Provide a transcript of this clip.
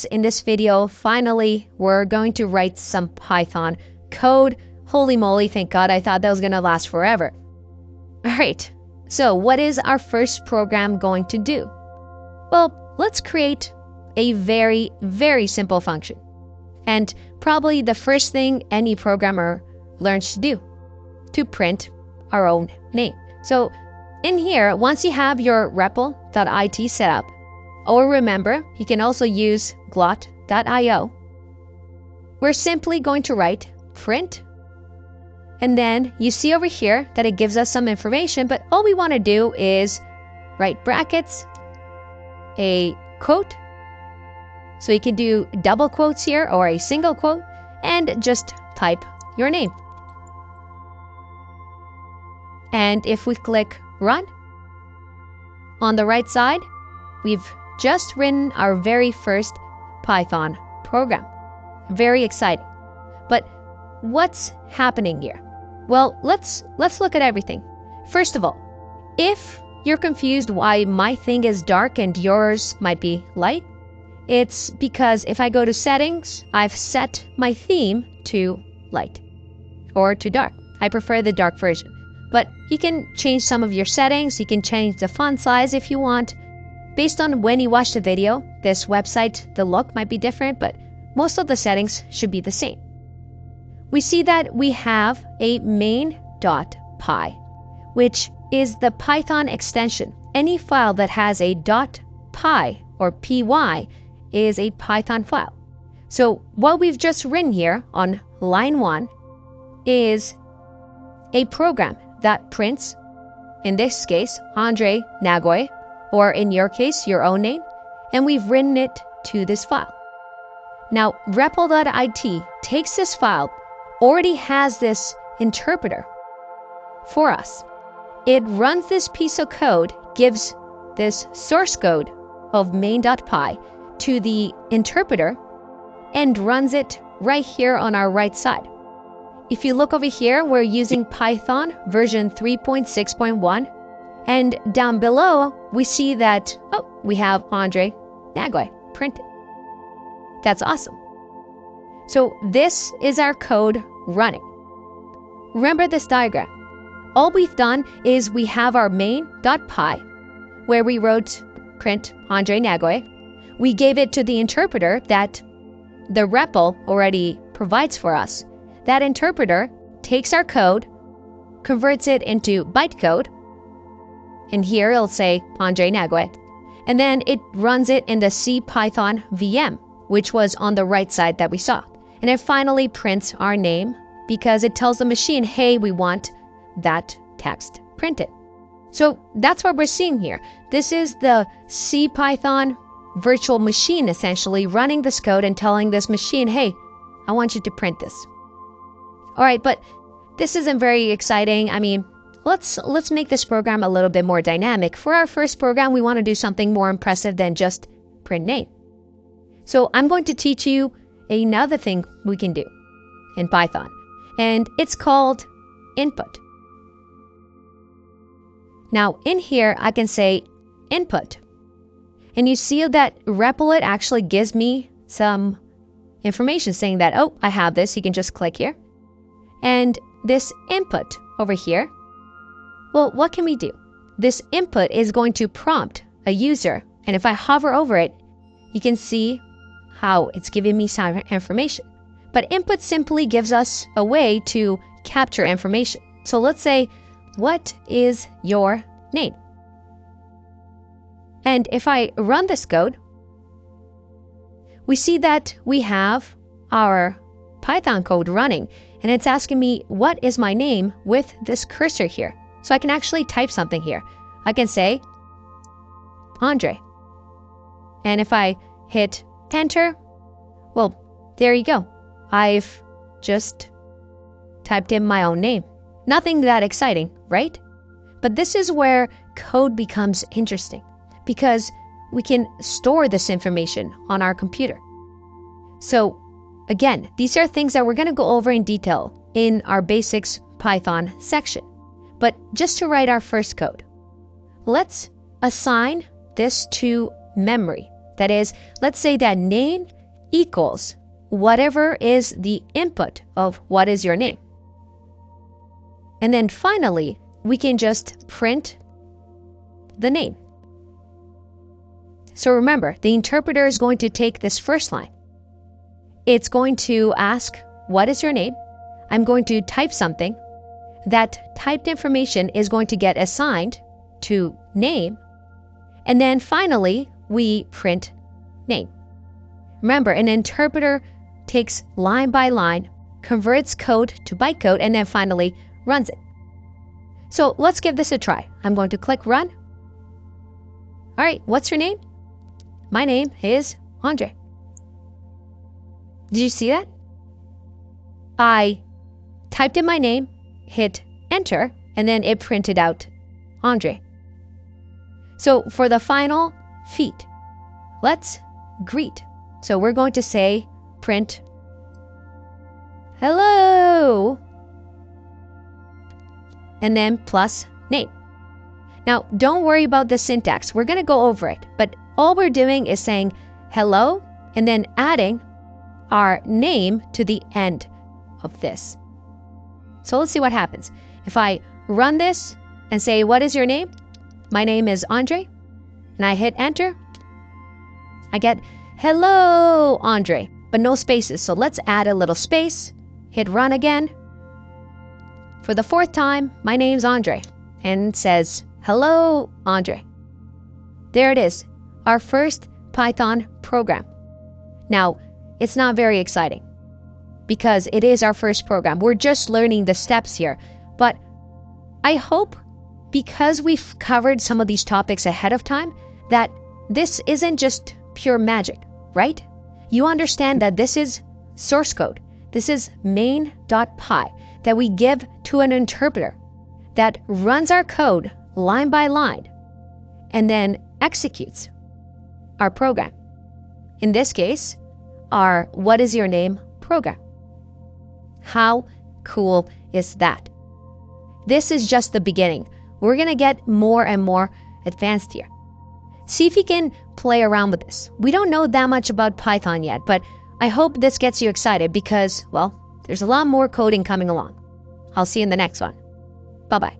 In this video, finally, we're going to write some Python code. Holy moly, thank God, I thought that was gonna last forever. Alright, so what is our first program going to do? Well, let's create a very, very simple function. And probably the first thing any programmer learns to do, to print our own name. So in here, once you have your REPL.it set up, or remember, you can also use glot.io. We're simply going to write print, and then you see over here that it gives us some information, but all we want to do is write brackets, a quote, so you can do double quotes here or a single quote, and just type your name. And if we click run, on the right side, we've just written our very first Python program. Very exciting. But what's happening here? Well, let's look at everything. First of all, if you're confused why my thing is dark and yours might be light, it's because if I go to settings, I've set my theme to light or to dark. I prefer the dark version. But you can change some of your settings. You can change the font size if you want. Based on when you watch the video, this website, the look might be different, but most of the settings should be the same. We see that we have a main.py, which is the Python extension. Any file that has a .py or py is a Python file. So what we've just written here on line 1 is a program that prints, in this case, Andre Nagoy, or in your case, your own name, and we've written it to this file. Now, REPL.it takes this file, already has this interpreter for us. It runs this piece of code, gives this source code of main.py to the interpreter, and runs it right here on our right side. If you look over here, we're using Python version 3.6.1. And down below, we see that, we have Andre Nagoy printed. That's awesome. So this is our code running. Remember this diagram. All we've done is we have our main.py, where we wrote print Andre Nagoy. We gave it to the interpreter that the REPL already provides for us. That interpreter takes our code, converts it into bytecode, and here it'll say Andre Nagoy, and then it runs it in the CPython VM, which was on the right side that we saw. And it finally prints our name because it tells the machine, hey, we want that text printed. So that's what we're seeing here. This is the CPython virtual machine essentially running this code and telling this machine, hey, I want you to print this. All right, but this isn't very exciting. I mean, let's make this program a little bit more dynamic. For our first program, we want to do something more impressive than just print name. So I'm going to teach you another thing we can do in Python, and it's called input. Now in here, I can say input, and you see that Replit actually gives me some information saying that, oh, I have this. You can just click here. And this input over here, well, what can we do? This input is going to prompt a user. And if I hover over it, you can see how it's giving me some information. But input simply gives us a way to capture information. So let's say, what is your name? And if I run this code, we see that we have our Python code running. And it's asking me, what is my name with this cursor here? So I can actually type something here. I can say, Andre. And if I hit enter, well, there you go. I've just typed in my own name. Nothing that exciting, right? But this is where code becomes interesting because we can store this information on our computer. So again, these are things that we're going to go over in detail in our basics Python section. But just to write our first code, let's assign this to memory. That is, let's say that name equals whatever is the input of what is your name. And then finally, we can just print the name. So remember, the interpreter is going to take this first line. It's going to ask, what is your name? I'm going to type something. That typed information is going to get assigned to name. And then finally, we print name. Remember, an interpreter takes line by line, converts code to bytecode, and then finally runs it. So let's give this a try. I'm going to click run. All right, what's your name? My name is Andre. Did you see that? I typed in my name, hit enter, and then it printed out Andre. So for the final feat, let's greet. So we're going to say print hello, and then plus name. Now, don't worry about the syntax. We're going to go over it, but all we're doing is saying hello and then adding our name to the end of this. So let's see what happens. If I run this and say, what is your name? My name is Andre, and I hit enter, I get hello, Andre, but no spaces. So let's add a little space, hit run again. For the fourth time, my name's Andre, and it says, hello, Andre. There it is, our first Python program. Now, it's not very exciting because it is our first program. We're just learning the steps here, but I hope because we've covered some of these topics ahead of time that this isn't just pure magic, right? You understand that this is source code. This is main.py that we give to an interpreter that runs our code line by line and then executes our program. In this case, our what is your name program. How cool is that? This is just the beginning. We're going to get more and more advanced here. See if you can play around with this. We don't know that much about Python yet, but I hope this gets you excited because, well, there's a lot more coding coming along. I'll see you in the next one. Bye-bye.